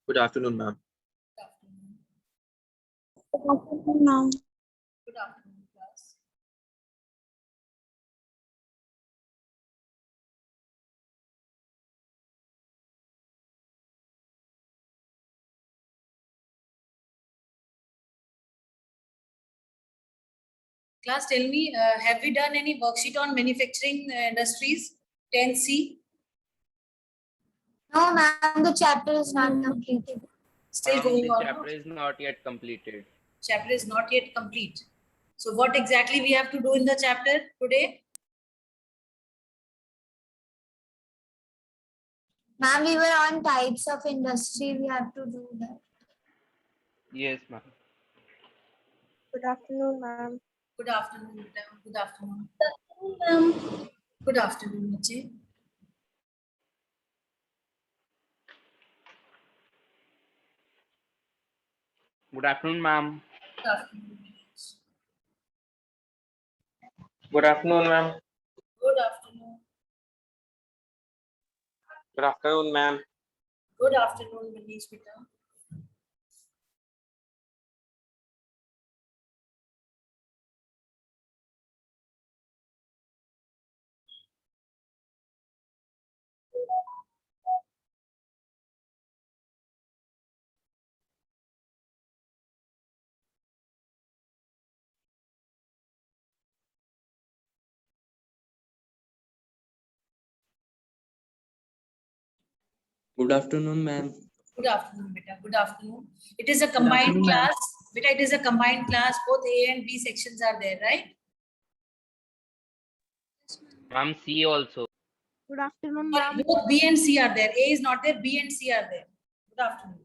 Good afternoon, ma'am. Good afternoon. Good afternoon, ma'am. Good afternoon, class. Class, tell me, have we done any worksheet on manufacturing industries, 10C? No, ma'am, the chapter is not completed. Still going The on? chapter is not yet completed. Chapter is not yet complete. So what exactly we have to do in the chapter today? Ma'am, we were on types of industry. We have to do that. Yes, ma'am. Good afternoon, ma'am. Good afternoon, madam. Good afternoon. Good afternoon, ma'am. Good afternoon, Niche. Good afternoon, ma'am. Good afternoon. Good afternoon, ma'am. Good afternoon. Good afternoon, ma'am. Good afternoon, Manish Beta. Good afternoon, ma'am. Good afternoon, Beta. Good afternoon. It is a combined class. Beta, it is a combined class. Both A and B sections are there, right? Ma'am, C also. Good afternoon, Sorry, both B and C are there. A is not there, B and C are there. Good afternoon.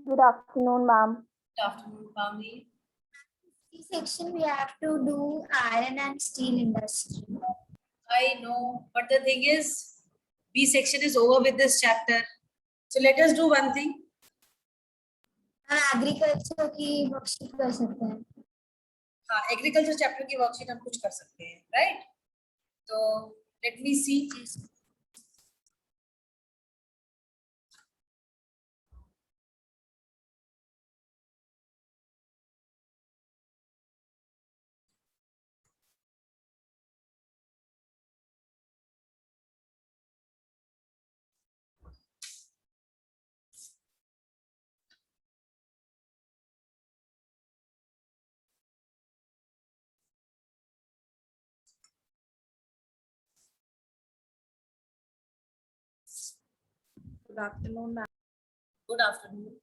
Good afternoon, ma'am. Good afternoon, Pavni. This section we have to do iron and steel industry. I know, but the thing is, B section is over with this chapter. So let us do one thing. हम agriculture की worksheet कर सकते हैं. हाँ, agriculture chapter की worksheet हम कुछ कर सकते हैं, राइट? तो let me C. Good afternoon, ma'am. Good afternoon.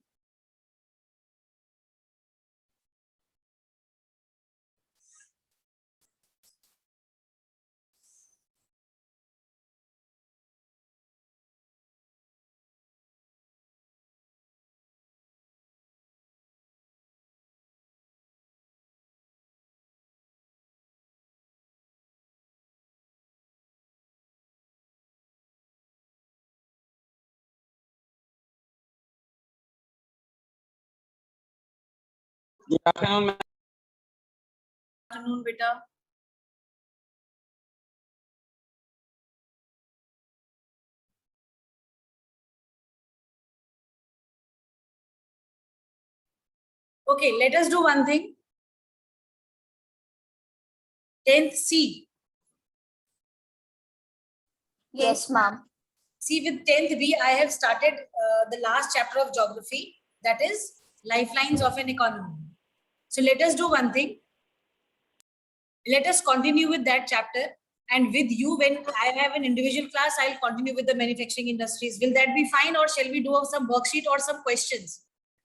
Good afternoon, ma'am. Good afternoon, beta. Okay, let us do one thing. 10th C. Yes, ma'am. See, with 10th B, I have started the last chapter of geography, that is lifelines of an economy. So let us do one thing. Let us continue with that chapter. And with you, when I have an individual class, I'll continue with the manufacturing industries. Will that be fine, or shall we do some worksheet or some questions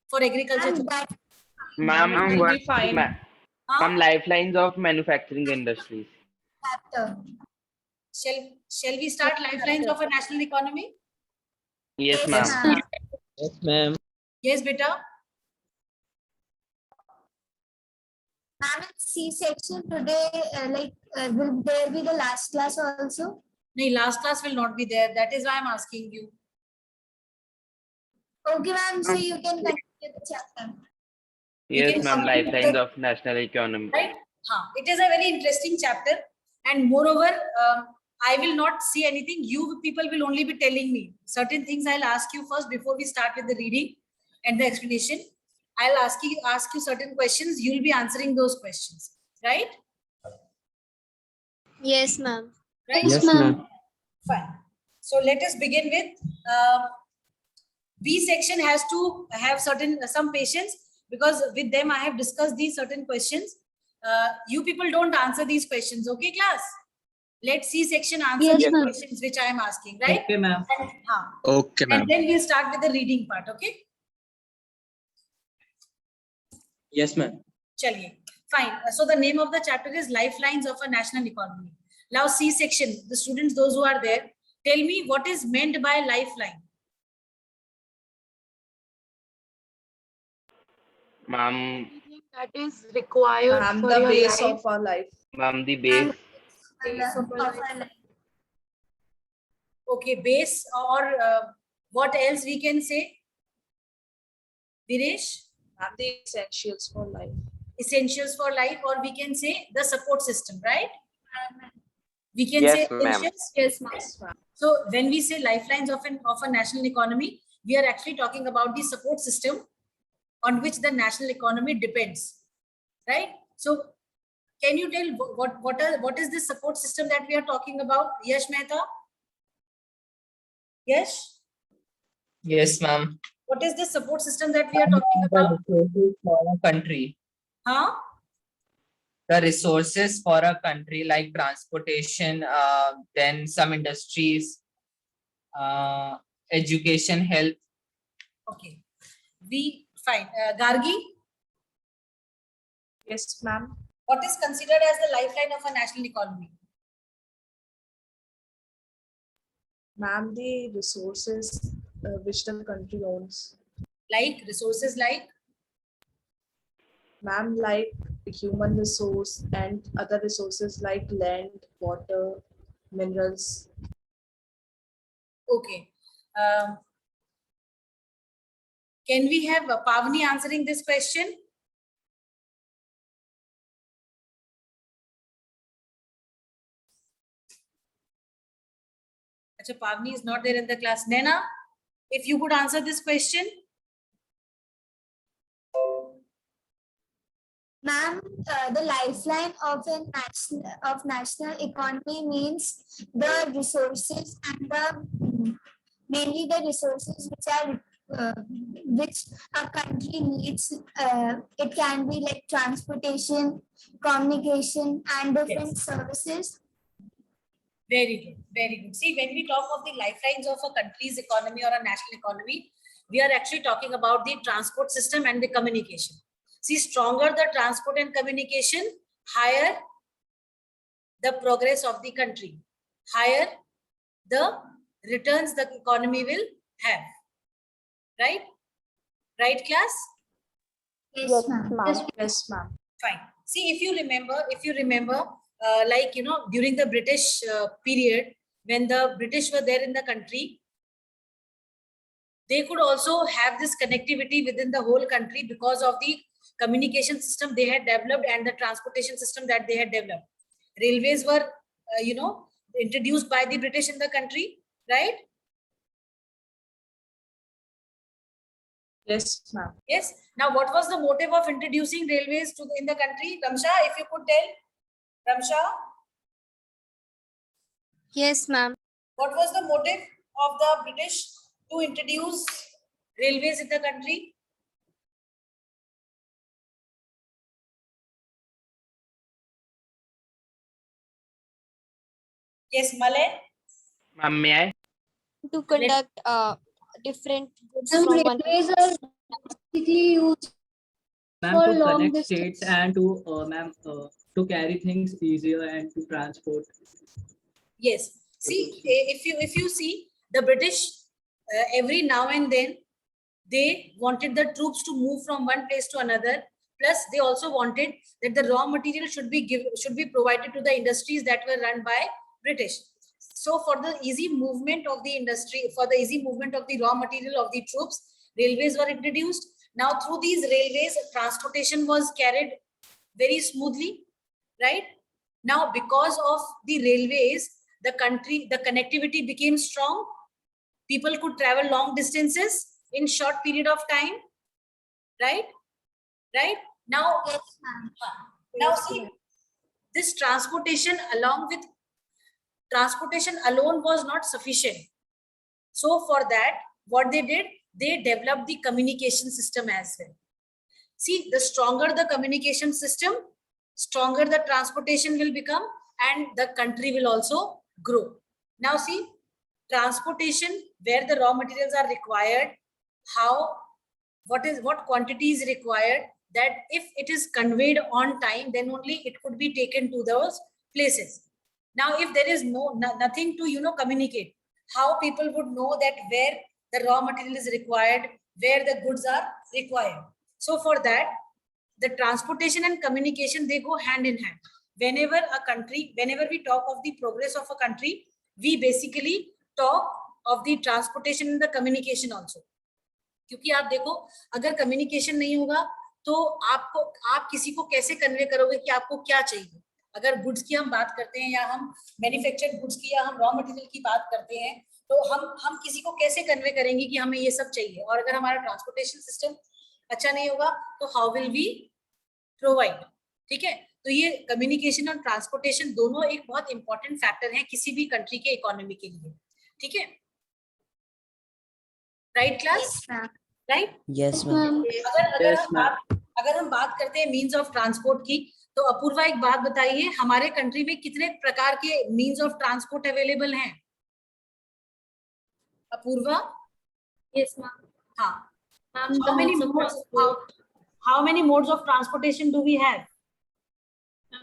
for agriculture? And that Ma'am, will be fine. Some lifelines of manufacturing industries. chapter. Shall we start lifelines of a national economy? Yes, Yes, ma'am. ma'am. Yes, ma'am. Yes, beta. Ma'am, in C section today, will there be the last class also? No, last class will not be there. That is why I'm asking you. Okay, ma'am. So you can continue the chapter. Yes, can ma'am. continue Lifelines the- of national economy. Right? It is a very interesting chapter, and moreover, I will not say anything. You people will only be telling me certain things. I'll ask you first before we start with the reading and the explanation. I'll ask you certain questions. You'll be answering those questions, right? Yes, ma'am. Right? Yes, ma'am. Fine. So let us begin with B section has to have some patience, because with them I have discussed these certain questions. You people don't answer these questions, okay, class? Let C section answer Yes, the ma'am. questions which I am asking, right? Okay, ma'am. And, Okay, ma'am. and then we'll start with the reading part, okay? Yes, ma'am. Chaliye. Fine. So the name of the chapter is Lifelines of a National Economy. Now C section, the students, those who are there, tell me what is meant by lifeline. Ma'am, That is required Ma'am, for the your base life. of our life. ma'am, the base. Okay, base, or what else we can say? Viresh? Ma'am, the essentials for life. Essentials for life, or we can say the support system, right? We can Yes, say ma'am. essentials. Yes, ma'am. Yes, ma'am. So when we say lifelines of a national economy, we are actually talking about the support system on which the national economy depends, right? So can you tell what is this support system that we are talking about? Yash Mehta? Yes. Yes, ma'am. What is this support system that we are talking about? The resources for a country. Huh? The resources for a country like transportation, then some industries, education, health. Okay. Fine. Gargi, Yes, ma'am. what is considered as the lifeline of a national economy? Ma'am, the resources which the country owns. Like resources like? Ma'am, like human resource and other resources like land, water, minerals. Okay. Can we have Pavni answering this question? Achha, Pavni is not there in the class. Nena, if you could answer this question. Ma'am, the lifeline of national economy means the resources and mainly the resources which a country needs. It can be like transportation, communication, and different services. Very good, very good. See, when we talk of the lifelines of a country's economy or a national economy, we are actually talking about the transport system and the communication. See, stronger the transport and communication, higher the progress of the country, higher the returns the economy will have. Right? Right, class? Yes, ma'am. Yes, ma'am. Fine. See, if you remember, like, you know, during the British period, when the British were there in the country, they could also have this connectivity within the whole country because of the communication system they had developed and the transportation system that they had developed. Railways were, introduced by the British in the country, right? Yes, ma'am. Yes. Now, what was the motive of introducing railways in the country? Ramsha, if you could tell. Ramsha, Yes, ma'am. what was the motive of the British to introduce railways in the country? Yes, Malay. Ma'am, may I? To conduct, different goods Some from one railways are basically used Ma'am, for to long connect distance. states and to carry things easier and to transport. Yes. See, if you see the British, every now and then they wanted the troops to move from one place to another. Plus, they also wanted that the raw material should be provided to the industries that were run by British. So, for the easy movement of the industry, for the easy movement of the raw material of the troops, Railways were introduced. Now through these railways, transportation was carried very smoothly, right? Now because of the railways, the connectivity became strong. People could travel long distances in short period of time, right? Now, Yes, ma'am. now see, this transportation alone was not sufficient. So for that, what they did, they developed the communication system as well. See, the stronger the communication system, stronger the transportation will become, and the country will also grow. Now see, transportation, where the raw materials are required, what quantity is required, that if it is conveyed on time, then only it could be taken to those places. Now if there is nothing to communicate, how people would know that where the raw material is required, where the goods are required? So for that, the transportation and communication, they go hand in hand. Whenever we talk of the progress of a country, we basically talk of the transportation and the communication also. क्योंकि आप देखो, अगर communication नहीं होगा तो आप किसी को कैसे कन्वे करोगे कि आपको क्या चाहिए? अगर गुड्स की हम बात करते हैं, या हम मैन्युफैक्चर्ड गुड्स की, या हम रॉ मटेरियल की बात करते हैं, तो हम किसी को कैसे कन्वे करेंगे कि हमें ये सब चाहिए? और अगर हमारा ट्रांसपोर्टेशन सिस्टम अच्छा नहीं होगा तो हाउ विल वी प्रोवाइड? ठीक है, तो ये कम्युनिकेशन और ट्रांसपोर्टेशन दोनों एक बहुत इंपॉर्टेंट फैक्टर है किसी भी कंट्री के इकोनॉमी के लिए. ठीक है, right class? Right? Yes ma'am. अगर हम बात करते हैं मीन्स ऑफ ट्रांसपोर्ट की, तो अपूर्वा एक बात बताइए, हमारे कंट्री में कितने प्रकार के मीन्स ऑफ ट्रांसपोर्ट अवेलेबल हैं? अपूर्वा? Yes, ma'am. हाँ. Ma'am, How many modes of transportation do we have?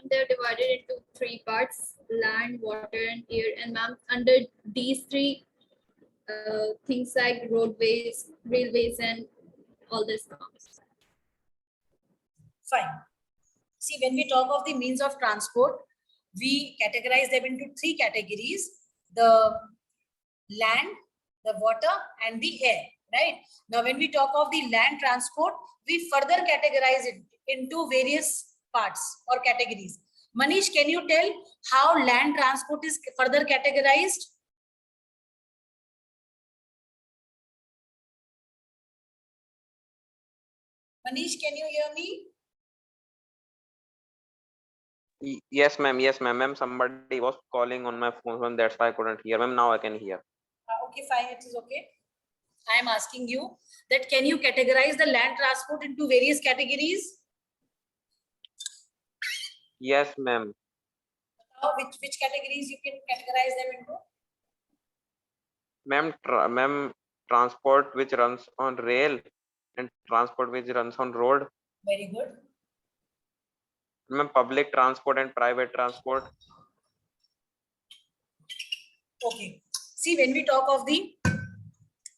they're divided into 3 parts: land, water, and air. And ma'am, under these 3 things like roadways, railways, and all this comes. Fine. See, when we talk of the means of transport, we categorize them into 3 categories: the land, the water, and the air, right? Now, when we talk of the land transport, we further categorize it into various parts or categories. Manish, can you tell how land transport is further categorized? Manish, can you hear me? Yes, ma'am. Yes, ma'am. Ma'am, somebody was calling on my phone, that's why I couldn't hear. Ma'am, now I can hear. Okay, fine. It is okay. I am asking you that can you categorize the land transport into various categories? Yes, ma'am. Which categories you can categorize them into? Ma'am, transport which runs on rail and transport which runs on road. Very good. Ma'am, public transport and private transport. Okay. See, when we talk of the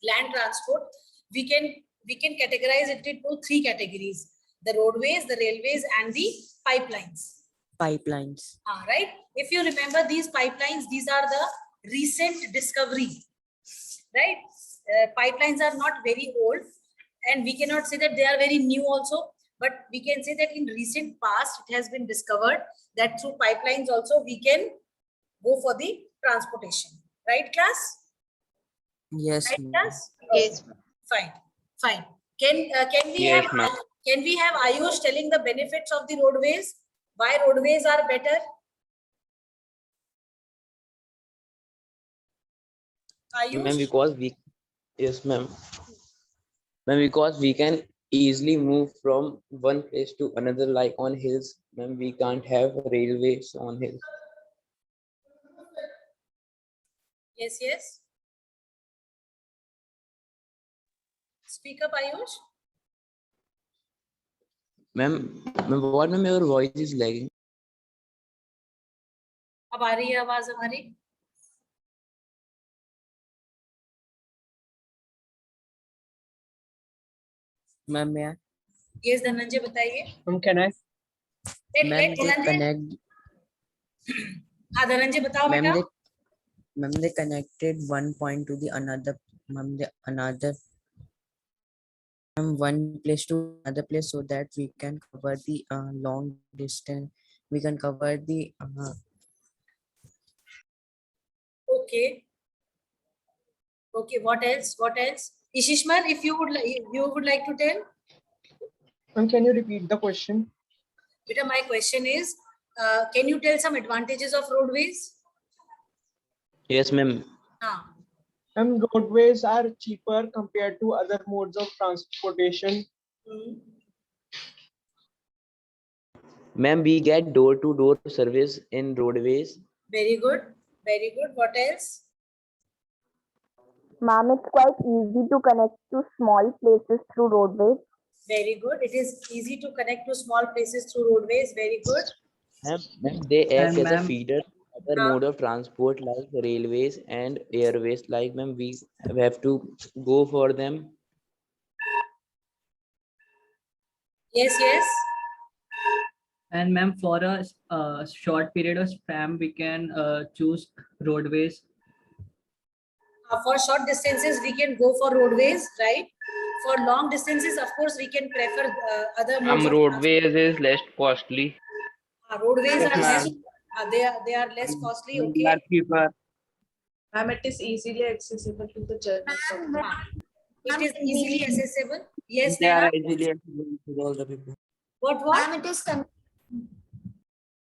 land transport, we can categorize it into 3 categories: the roadways, the railways, and the pipelines. Pipelines. Right? If you remember these pipelines, these are the recent discovery, right? Pipelines are not very old, and we cannot say that they are very new also, but we can say that in recent past, it has been discovered that through pipelines also we can go for the transportation. Right, class? Yes. Right, class? Yes. Fine, fine. Can we Yes, have ma'am. can we have Ayush telling the benefits of the roadways? Why roadways are better? Ma'am, Ayush? because we, yes, ma'am. Ma'am, because we can easily move from one place to another, like on hills. Ma'am, we can't have railways on hills. Yes, yes. Speak up, Ayush. Ma'am, what, ma'am, your voice is lagging. अब आ रही है आवाज हमारी? Ma'am, may I? Yes, Dhananjay बताइए. Can I? Let Ma'am, they Dhananjay. connect. हाँ धनंजय बताओ बेटा. Ma'am, they connected one point to the another. Ma'am, the another from one place to another place so that we can cover the long distance. We can cover the Okay. Okay, what else? What else? Ishishmar, if you would like to tell. And can you repeat the question? Beta, my question is, can you tell some advantages of roadways? Yes, ma'am. Ah, Roadways are cheaper compared to other modes of transportation. Ma'am, we get door-to-door service in roadways. very good. Very good. What else? Ma'am, it's quite easy to connect to small places through roadways. Very good. It is easy to connect to small places through roadways. Very good. Ma'am, they act And as a ma'am, feeder to other mode of transport like railways and airways. Like, ma'am, we have to go for them. Yes, yes. and ma'am, for a short period of time, we can choose roadways. For short distances, we can go for roadways, right? For long distances, of course, we can prefer other modes of Roadways is less costly. roadways Yes, are ma'am. less, they are less costly. They Okay. are cheaper. Ma'am, it is easily accessible to the journey. It is easily accessible. Yes, They are Neha. easily accessible to all the people. What? Ma'am, it is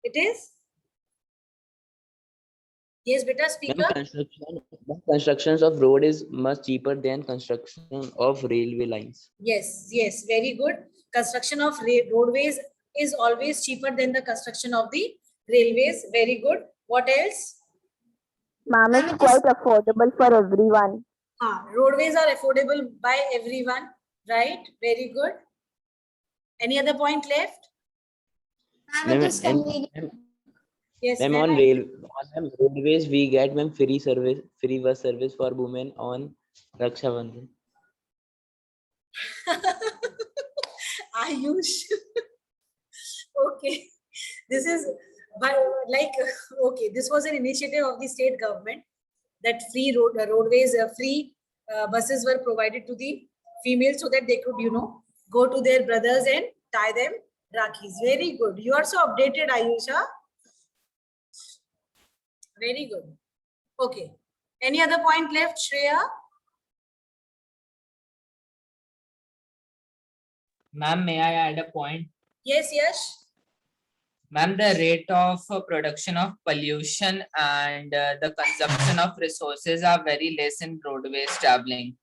It is? Yes, beta, speak Ma'am, up. constructions of road is much cheaper than construction of railway lines. Yes, yes, very good. Construction of roadways is always cheaper than the construction of the railways. Very good. What else? Ma'am, it's quite affordable for everyone. Roadways are affordable by everyone, right? Very good. Any other point left? Ma'am, it is convenient. Yes, Ma'am, ma'am. on roadways, we get ma'am free bus service for women on Raksha Bandhan. Ayush. Okay. This is like, okay, this was an initiative of the state government that free roadways, free buses were provided to the females so that they could, go to their brothers and tie them rakis. Very good. You are so updated, Ayusha. Very good. Okay. Any other point left, Shreya? Ma'am, may I add a point? Yes, yes. Ma'am, the rate of production of pollution and the consumption of resources are very less in roadways traveling.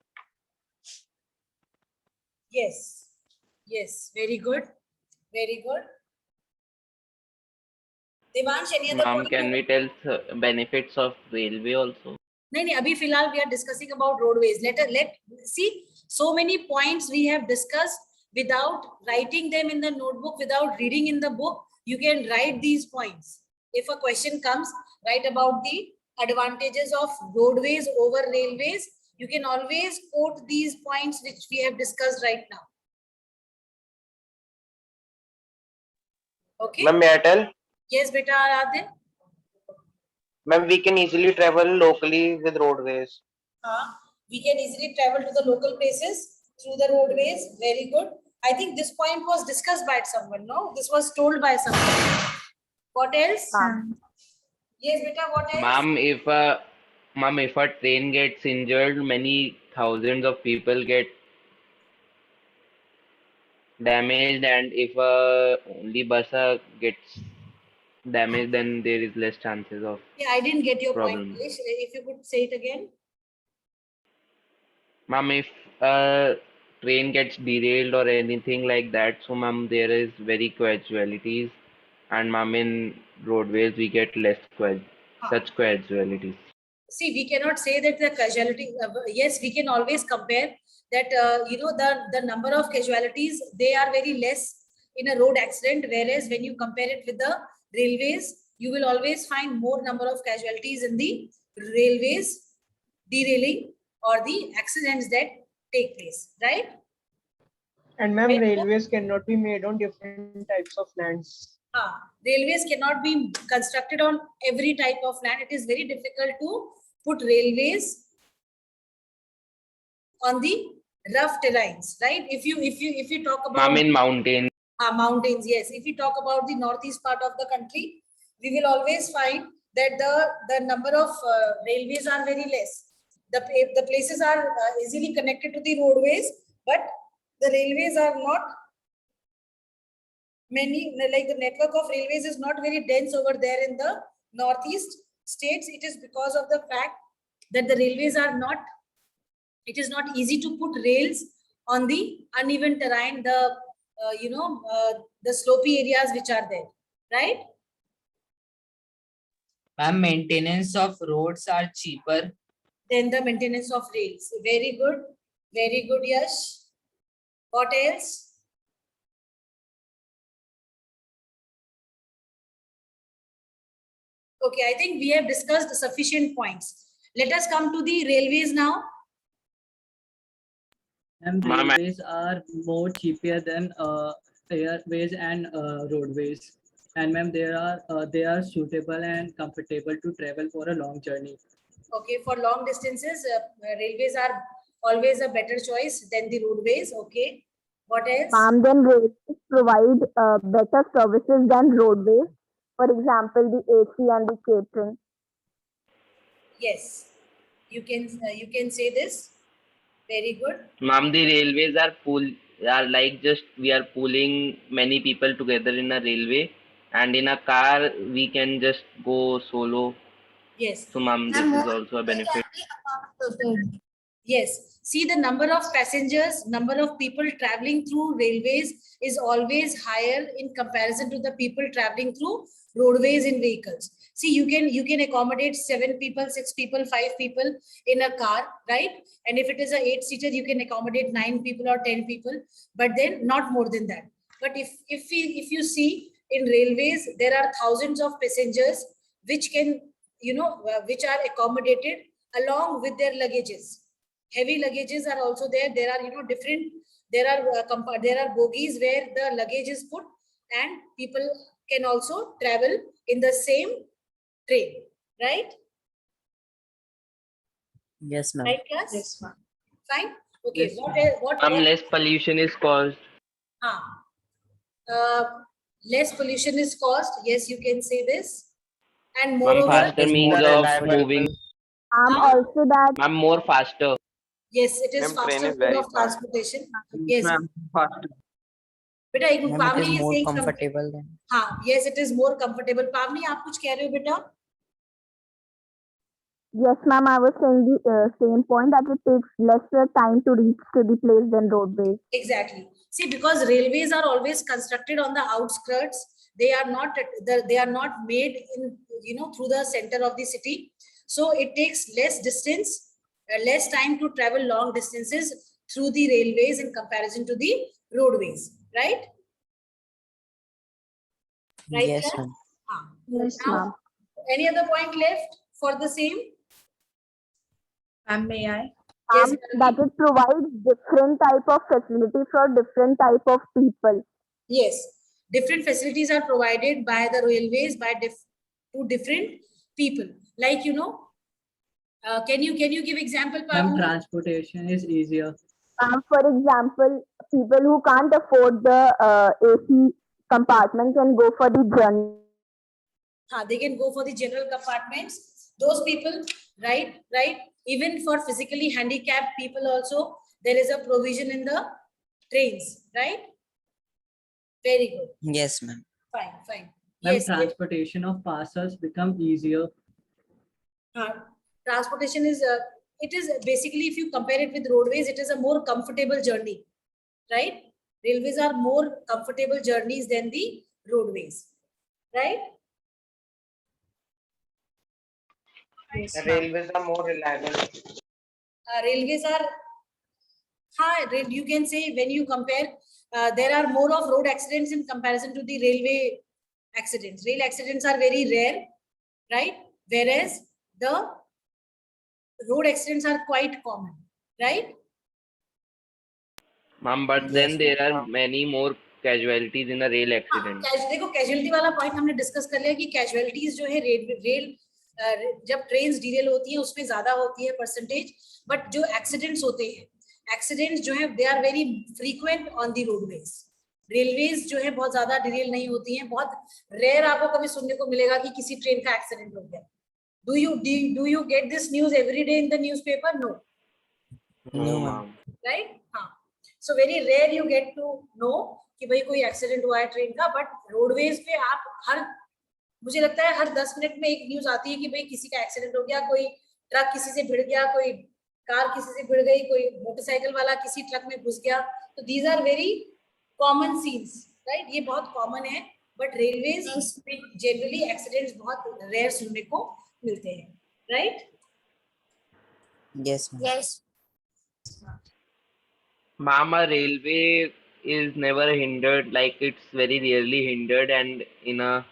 Yes. Yes. Very good. Very good. Devansh, any other Ma'am, point? can we tell benefits of railway also? No, abhi filhal we are discussing about roadways. Let see, so many points we have discussed without writing them in the notebook, without reading in the book. You can write these points. If a question comes, write about the advantages of roadways over railways. You can always quote these points which we have discussed right now. Okay. Ma'am, may I tell? Yes, beta Aradhya. Ma'am, we can easily travel locally with roadways. We can easily travel to the local places through the roadways. Very good. I think this point was discussed by someone, no? This was told by someone. What else? Yes, beta, what else? Ma'am, if a train gets injured, many thousands of people get damaged, and if only bus gets damaged, then there is less chances of Yeah, I didn't get your problem. point. If you could say it again. Ma'am, if a train gets derailed or anything like that, so ma'am, there is very casualties, and ma'am, in roadways we get less such casualties. See, we cannot say that the casualty, yes, we can always compare that, the number of casualties, they are very less in a road accident, whereas when you compare it with the railways, you will always find more number of casualties in the railways, derailing or the accidents that take place, right? And ma'am, railways cannot be made on different types of lands. Railways cannot be constructed on every type of land. It is very difficult to put railways on the rough terrains, right? If you talk about Ma'am, in mountain. mountains, yes. If we talk about the northeast part of the country, we will always find that the number of railways are very less. The places are easily connected to the roadways, but the railways are not many, like the network of railways is not very dense over there in the northeast states. It is because of the fact that the railways are not, it is not easy to put rails on the uneven terrain, the the slopey areas which are there, right? Ma'am, maintenance of roads are cheaper. Then the maintenance of rails. Very good, Yash. What else? Okay, I think we have discussed sufficient points. Let us come to the railways now. And railways are more cheaper than airways and roadways. And ma'am, they are suitable and comfortable to travel for a long journey. Okay, for long distances, railways are always a better choice than the roadways. Okay, what else? Then railways provide better services than roadways. For example, the AC and the catering. Yes, you can say this. Very good. Ma'am, the railways are like just we are pulling many people together in a railway, and in a car we can just go solo. Yes. So ma'am, this is also a benefit. Yes. See, the number of passengers, number of people traveling through railways is always higher in comparison to the people traveling through roadways in vehicles. See, you can accommodate 7 people, 6 people, 5 people in a car, right? And if it is a 8-seater, you can accommodate 9 people or 10 people, but then not more than that. But if you see in railways, there are thousands of passengers which can, which are accommodated along with their luggages. Heavy luggages are also there. There are, different, there are bogies where the luggage is put and people can also travel in the same train, right? Yes, ma'am. Right, class? Yes, ma'am. Fine. Okay. Yes, What less pollution is caused. Less pollution is caused. Yes, you can say this. And Ma'am, moreover, faster means of moving. Also that. Ma'am, more faster. Yes, it is Ma'am, train faster is very mode of fast. transportation. Yes. Ma'am, faster. बेटा एक Ma'am, पावनी it is is more saying something. comfortable than. हाँ, yes, it is more comfortable. पावनी आप कुछ कह रहे हो बेटा? Yes, ma'am, I was saying the same point that it takes lesser time to reach to the place than roadways. Exactly. See, because railways are always constructed on the outskirts, they are not made in, through the center of the city. So it takes less distance, less time to travel long distances through the railways in comparison to the roadways, right? Right, Yes, Claire? ma'am. Yes, Now, ma'am. any other point left for the same? May I? Yes, That it provides different type of facility for different type of people. yes. Different facilities are provided by the railways to different people. Like, can you give example, Ma'am, Pavni? transportation is easier. For example, people who can't afford the AC compartment can go for the journey. They can go for the general compartments. Those people, right? Even for physically handicapped people also, there is a provision in the trains, right? Very good. Yes, ma'am. Fine. Ma'am, Yes. transportation of parcels become easier. Transportation is, it is basically, if you compare it with roadways, it is a more comfortable journey, right? Railways are more comfortable journeys than the roadways, right? Yes, The ma'am. railways are more reliable. Railways are, you can say when you compare, there are more of road accidents in comparison to the railway accidents. Rail accidents are very rare, right? Whereas the road accidents are quite common, right? Ma'am, but then there are many more casualties in a rail accident. देखो casualty वाला point हमने discuss कर लिया कि casualties जो है rail जब trains Daryl होती है उसमें ज्यादा होती है परसेंटेज, बट जो एक्सीडेंट्स होते हैं एक्सीडेंट्स जो है they are very frequent on the roadways. Railways जो है बहुत ज्यादा डिरेल नहीं होती हैं. बहुत रेयर आपको कभी सुनने को मिलेगा कि किसी ट्रेन का एक्सीडेंट हो गया. Do you get this news every day in the newspaper? No. No, ma'am. Right? हाँ. So very rare you get to know कि भाई कोई एक्सीडेंट हुआ है ट्रेन का. बट रोडवेज पे आप मुझे लगता है हर 10 मिनट में एक न्यूज आती है कि भाई किसी का एक्सीडेंट हो गया, कोई ट्रक किसी से भिड़ गया, कोई कार किसी से भिड़ गई, कोई मोटरसाइकिल वाला किसी ट्रक में घुस गया. तो these are very common scenes, right? ये बहुत कॉमन है. बट रेलवेज में जनरली एक्सीडेंट्स बहुत रेयर सुनने को मिलते हैं, right? Yes, ma'am. Yes. Ma'am, a railway is never hindered, like it's very rarely hindered, and in a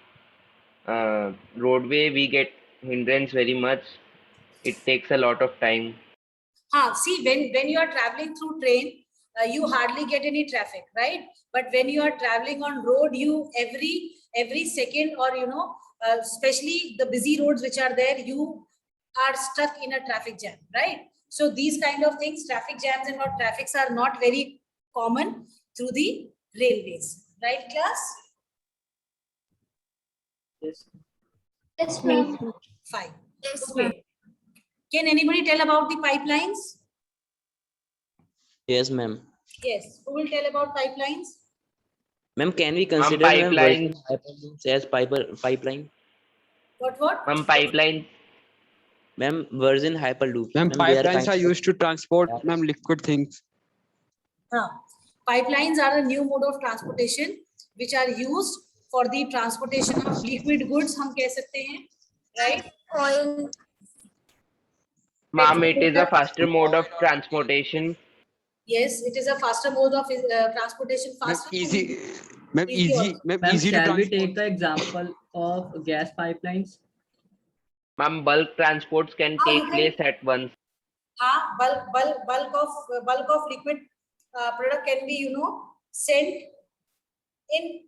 roadway we get hindrance very much. It takes a lot of time. See, when you are traveling through train, you hardly get any traffic, right? But when you are traveling on road, you every second, or especially the busy roads which are there, you are stuck in a traffic jam, right? So these kind of things, traffic jams and not traffics, are not very common through the railways, right, class? Yes. Yes, ma'am. Fine. Yes, ma'am. Okay. Can anybody tell about the pipelines? Yes, ma'am. Yes. Who will tell about pipelines? Ma'am, can we consider pipelines. Hyperloops as pipeline? What? Ma'am, pipelines. Ma'am, Virgin Hyperloops. Ma'am, Ma'am, they pipelines are kind used to transport, ma'am, liquid things. Pipelines are a new mode of transportation which are used for the transportation of liquid goods, हम कह सकते हैं, right? Oil. Ma'am, it is a faster mode of transportation. Yes, it is a faster mode of transportation. Faster. Ma'am, easy Ma'am, to shall we transport. take the example of gas pipelines? Ma'am, bulk transports can take place at once. Bulk of liquid product can be, sent in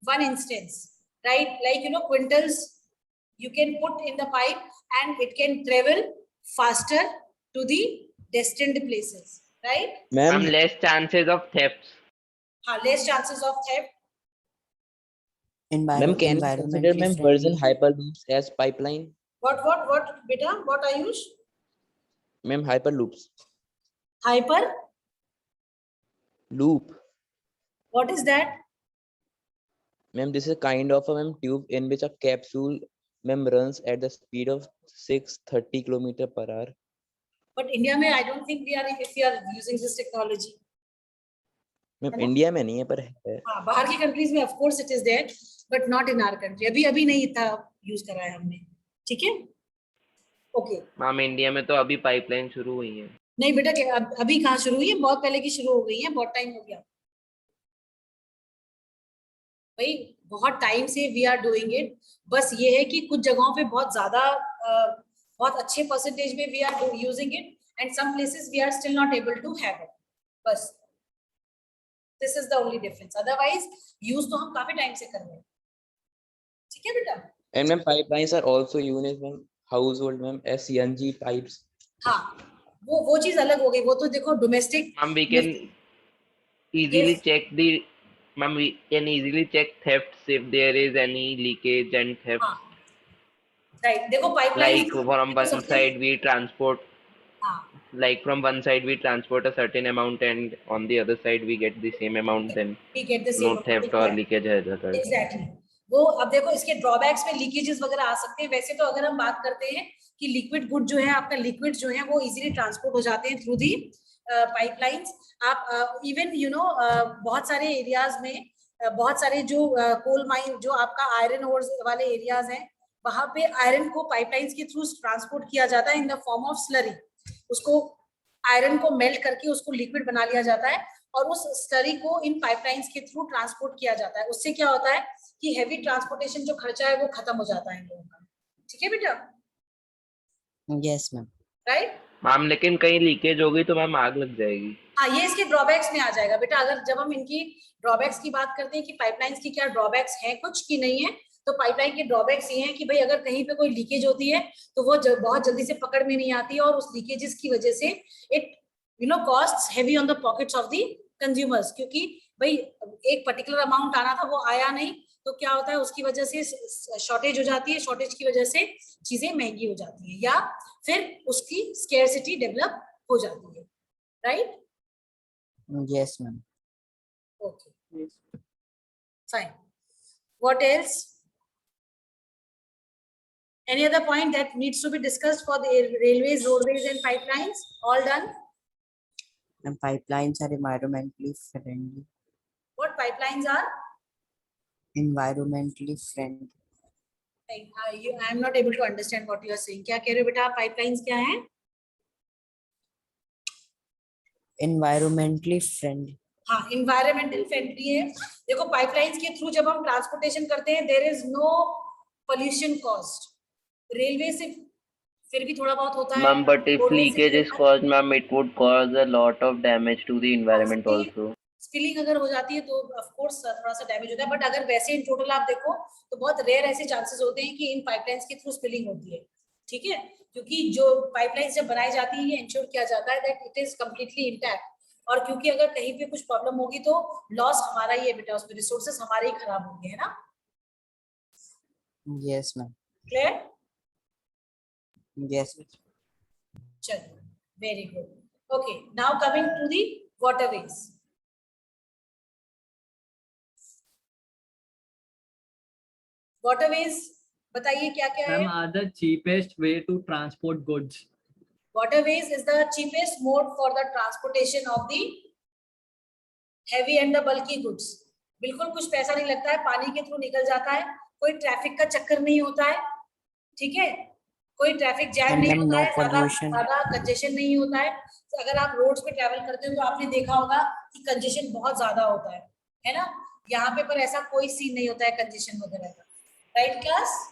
one instance, right? Like, quintals you can put in the pipe and it can travel faster to the destined places, right? Ma'am, less chances of thefts. Less chances of theft. Ma'am, can we consider ma'am Virgin Hyperloops as pipeline? What, beta? What Ayush? Ma'am, Hyperloops. Hyper? Loop. What is that? Ma'am, this is a kind of a tube in which a capsule runs at the speed of 630 km/h. But India mein, I don't think we are using this technology. Ma'am, India में नहीं है पर है. बाहर की countries में of course it is there, but not in our country. अभी नहीं इतना use करा है हमने. ठीक है? Okay. मैम, इंडिया में तो अभी पाइपलाइन शुरू हुई है. नहीं बेटा, अभी कहाँ शुरू हुई है? बहुत पहले की शुरू हो गई है. बहुत टाइम हो गया. भाई बहुत टाइम से we are doing it. बस ये है कि कुछ जगहों पे बहुत ज्यादा बहुत अच्छे परसेंटेज में we are using it, and some places we are still not able to have it. बस this is the only difference. Otherwise use तो हम काफी टाइम से कर रहे हैं. ठीक है बेटा? And ma'am, pipelines are also used in household as CNG pipes. हाँ, वो चीज अलग हो गई. वो तो देखो domestic. Ma'am, we can easily check we can easily check thefts if there is any leakage and theft. Right. देखो pipelines. Like from one side we transport. Like from one side we transport a certain amount, and on the other side we get the same amount. Then we get the same no theft or leakage has occurred. Exactly. वो अब देखो इसके drawbacks में leakages वगैरह आ सकते हैं. वैसे तो अगर हम बात करते हैं कि लिक्विड गुड जो है, आपका लिक्विड जो है वो इजीली ट्रांसपोर्ट हो जाते हैं थ्रू दी पाइपलाइंस. आप इवन बहुत सारे एरियाज में बहुत सारे जो कोल माइन, जो आपका आयरन ओर्स वाले एरियाज हैं, वहां पे आयरन को पाइपलाइंस के थ्रू ट्रांसपोर्ट किया जाता है in the form of slurry. उसको आयरन को मेल्ट करके उसको लिक्विड बना लिया जाता है और उस स्लरी को इन पाइपलाइंस के थ्रू ट्रांसपोर्ट किया जाता है. उससे क्या होता है कि हैवी ट्रांसपोर्टेशन जो खर्चा है वो खत्म हो जाता है इन लोगों का. ठीक है बेटा? Yes ma'am. राइट मैम, लेकिन कहीं लीकेज होगी तो मैम आग लग जाएगी. हाँ, ये इसके ड्रॉबैक्स में आ जाएगा बेटा. अगर जब हम इनकी ड्रॉबैक्स की बात करते हैं कि पाइपलाइंस की क्या ड्रॉबैक्स हैं कुछ की नहीं है, तो पाइपलाइन के ड्रॉबैक्स ये हैं कि भाई अगर कहीं पे कोई लीकेज होती है तो वो बहुत जल्दी से पकड़ में नहीं आती है और उस लीकेजेस की वजह से it costs heavy on the pockets of the consumers, क्योंकि भाई एक पर्टिकुलर अमाउंट आना था वो आया नहीं, तो क्या होता है उसकी वजह से शॉर्टेज हो जाती है, शॉर्टेज की वजह से चीजें महंगी हो जाती है या फिर उसकी स्केर्सिटी डेवलप हो जाती है, right? Yes, ma'am. Okay, fine. What else? Any other point that needs to be discussed for the railways, roadways and pipelines? All done? And pipelines are environmentally friendly. What pipelines are? Environmentally friendly. I am not able to understand what you are saying. क्या कह रहे हो बेटा? Pipelines क्या हैं? Environmentally friendly. हाँ, environmental friendly है. देखो pipelines के through जब हम transportation करते हैं, there is no pollution caused. Railway से फिर भी थोड़ा बहुत होता है. Ma'am, but if roadway से leakage भी is होता है. caused, ma'am, it would cause a lot of damage to the environment also. Spilling अगर हो जाती है तो ऑफ कोर्स थोड़ा सा डैमेज होता है, बट अगर वैसे इन टोटल आप देखो तो बहुत रेयर ऐसे चांसेस होते हैं कि इन पाइपलाइंस के थ्रू स्पिलिंग होती है, ठीक है? क्योंकि जो पाइपलाइंस जब बनाई जाती है ये इंश्योर किया जाता है that it is completely intact, और क्योंकि अगर कहीं पे कुछ प्रॉब्लम होगी तो लॉस हमारा ही है बेटा, उसमें रिसोर्सेस हमारे ही खराब होंगे, है ना? Yes, ma'am. क्लियर? Yes. चलो, very good. Okay, now coming to the waterways. Waterways बताइए क्या क्या है? Ma'am, are the cheapest way to transport goods. Waterways is the cheapest mode for the transportation of the heavy and the bulky goods. बिल्कुल कुछ पैसा नहीं लगता है, पानी के थ्रू निकल जाता है, कोई ट्रैफिक का चक्कर नहीं होता है, ठीक है? कोई ट्रैफिक जैम नहीं होता है, ज्यादा कंजेशन नहीं होता है. तो अगर आप रोड्स पे ट्रैवल करते हो तो आपने देखा होगा कि कंजेशन बहुत ज्यादा होता है ना? यहाँ पे पर ऐसा कोई सीन नहीं होता है कंजेशन वगैरह का, right class?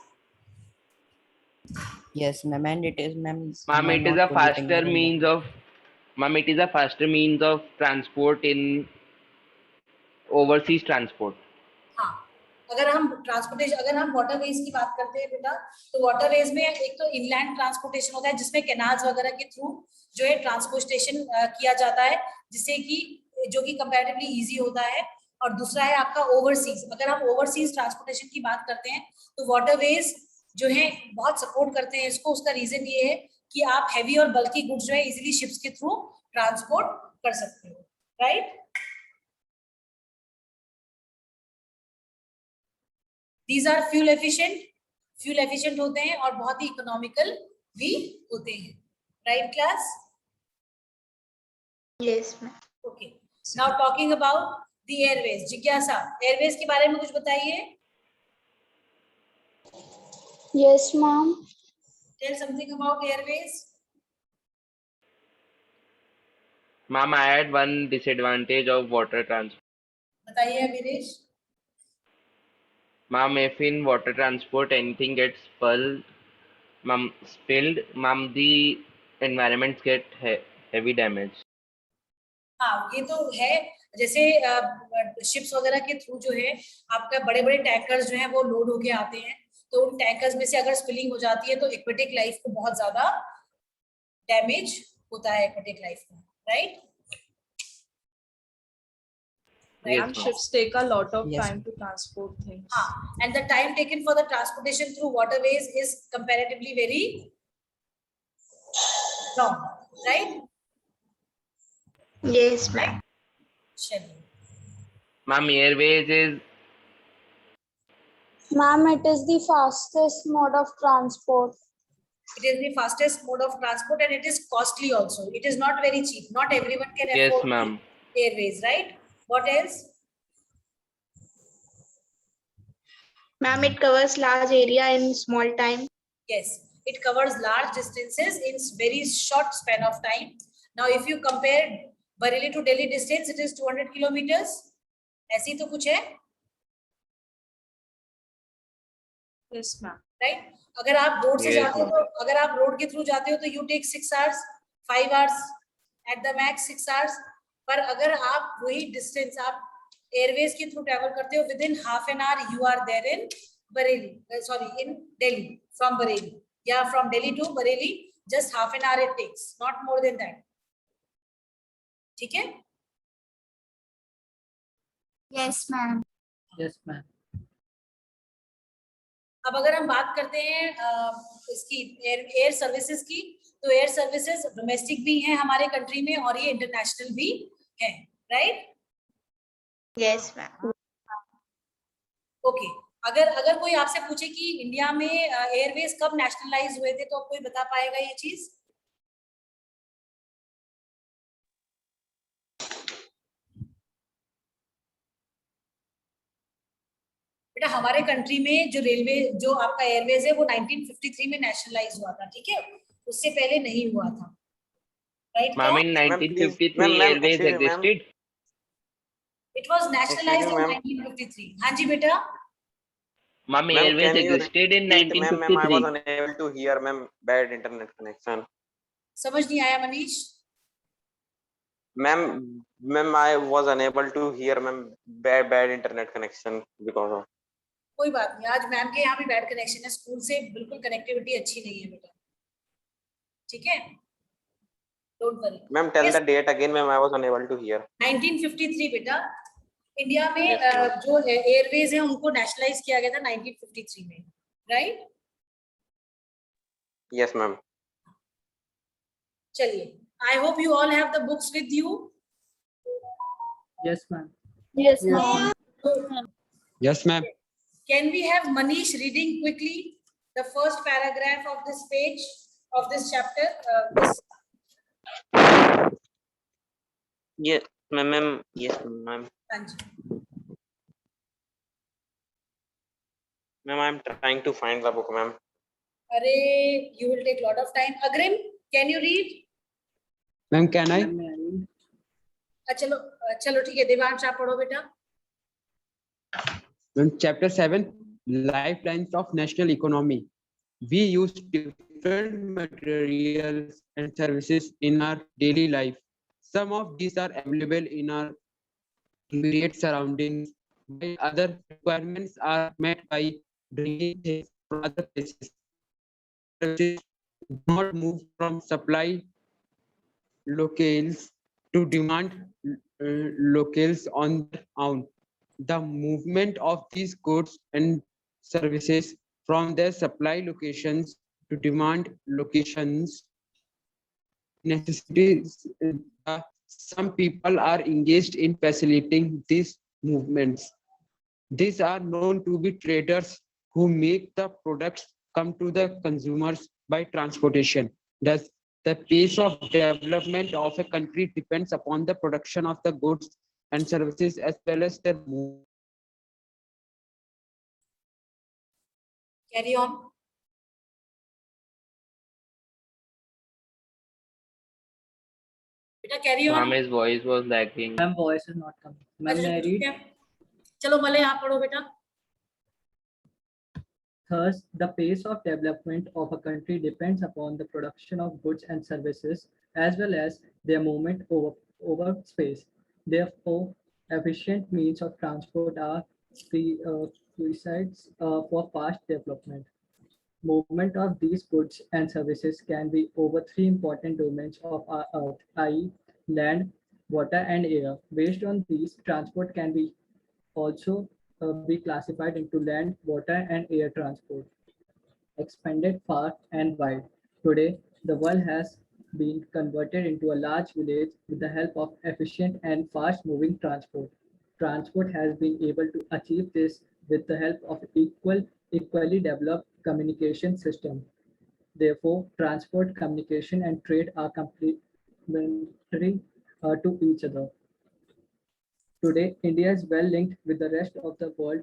Yes, ma'am, and it is, ma'am. Ma'am, it is a faster means of, ma'am, it is a faster means of transport in overseas transport. हाँ, अगर हम ट्रांसपोर्टेशन, अगर हम वाटरवेज की बात करते हैं बेटा, तो वाटरवेज में एक तो इनलैंड ट्रांसपोर्टेशन होता है जिसमें कैनाल्स वगैरह के थ्रू जो है ट्रांसपोर्टेशन किया जाता है, जिससे कि जो कि कंपैरेटिवली इजी होता है. और दूसरा है आपका ओवरसीज. अगर हम ओवरसीज ट्रांसपोर्टेशन की बात करते हैं तो वाटरवेज जो है बहुत सपोर्ट करते हैं इसको. उसका रीजन ये है कि आप हैवी और बल्की गुड्स जो है इजीली शिप्स के थ्रू ट्रांसपोर्ट कर सकते हो, right? These are fuel efficient होते हैं और बहुत ही इकोनॉमिकल भी होते हैं, right class? Yes, ma'am. Okay, now talking about the Airways. जिज्ञासा, एयरवेज के बारे में कुछ बताइए. Yes, ma'am. Tell something about airways. Ma'am, I had one disadvantage of water transport. बताइए Viresh. Ma'am, if in water transport anything gets spilled, ma'am, the environments get heavy damage. हाँ, ये तो है. जैसे शिप्स वगैरह के थ्रू जो है आपका बड़े बड़े टैंकर्स जो हैं वो लोड होके आते हैं, तो उन टैंकर्स में से अगर स्पिलिंग हो जाती है तो एक्वेटिक लाइफ को बहुत ज्यादा डैमेज होता है, एक्वेटिक लाइफ को, right? And ships take a lot of Yes. time to transport things. हाँ, and the time taken for the transportation through waterways is comparatively very long, right? Yes, ma'am. चलिए. Ma'am, airways is, Ma'am, it is the fastest mode of transport. It is the fastest mode of transport and it is costly also. It is not very cheap. Not everyone can yes, afford ma'am. airways, right? What else? Ma'am, it covers large area in small time. Yes, it covers large distances in very short span of time. Now, if you compare Bareilly to Delhi distance, it is 200 kilometers. ऐसी तो कुछ है, Yes, ma'am. right? अगर आप road से Yes, जाते हो तो अगर आप रोड के थ्रू जाते हो तो you take 6 hours, 5 hours, at the max 6 hours. पर अगर आप वही डिस्टेंस आप एयरवेज के थ्रू ट्रैवल करते हो, within half an hour you are there in Bareilly, in Delhi, from Bareilly. Yeah, from Delhi to Bareilly, just half an hour it takes, not more than that. ठीक है? Yes, ma'am. Yes, ma'am. अब अगर हम बात करते हैं इसकी air services की, तो एयर सर्विसेज डोमेस्टिक भी हैं हमारे कंट्री में और ये इंटरनेशनल भी है, राइट? Yes, ma'am. ओके, अगर कोई आपसे पूछे कि इंडिया में एयरवेज कब नेशनलाइज हुए थे, तो कोई बता पाएगा ये चीज? बेटा हमारे कंट्री में जो रेलवे, जो आपका एयरवेज है, वो 1953 में नेशनलाइज हुआ था, ठीक है? उससे पहले नहीं हुआ था, right? Ma'am, in 1953, Airways existed. It was nationalised in ma'am. 1953. हाँ जी बेटा. Ma'am, Ma'am, Airways can you existed in repeat, ma'am? I 1953. was unable to hear, ma'am. Bad internet connection. समझ नहीं आया Manish? Ma'am, I was unable to hear, ma'am. Bad internet connection because of. कोई बात नहीं, आज ma'am के यहाँ भी बैड कनेक्शन है, स्कूल से बिल्कुल कनेक्टिविटी अच्छी नहीं है बेटा, ठीक है? Don't worry. Ma'am, tell the date again, ma'am. I was unable to hear. 1953 बेटा, इंडिया में Yes, ma'am. जो एयरवेज है उनको नेशनलाइज किया गया था 1953 में, राइट? Yes, ma'am. चलिए, I hope you all have the books with you. Yes, ma'am. Yes, ma'am. Yes, ma'am. Can we have Manish reading quickly the first paragraph of this page of this chapter? Yes, ma'am. Yes, ma'am. Ma'am, I'm trying to find the book, ma'am. Arey, you will take lot of time. Agrim, can you read? Ma'am, can I? चलो ठीक है, देवांश आप पढ़ो बेटा. Ma'am, chapter 7, lifelines of national economy. We use different materials and services in our daily life. Some of these are available in our immediate surroundings, while other requirements are met by bringing things from other places. Services do not move from supply locales to demand locales on their own. The movement of these goods and services from their supply locations to demand locations necessitates some people are engaged in facilitating these movements. These are known to be traders who make the products come to the consumers by transportation. Thus, the pace of development of a country depends upon the production of the goods and services as well as their movement. Carry on. बेटा carry on. Ma'am, his voice was lagging. Ma'am, voice is not coming. Ma'am, may I read? चलो मले आप पढ़ो बेटा. Thus, the pace of development of a country depends upon the production of goods and services as well as their movement over space. Therefore, efficient means of transport are prerequisites for fast development. Movement of these goods and services can be over three important domains of our earth, i.e. land, water, and air. Based on these, transport can be also be classified into land, water, and air transport. Expanded far and wide. Today, the world has been converted into a large village with the help of efficient and fast-moving transport. Transport has been able to achieve this with the help of equally developed communication system. Therefore, transport, communication, and trade are complementary to each other. Today, India is well linked with the rest of the world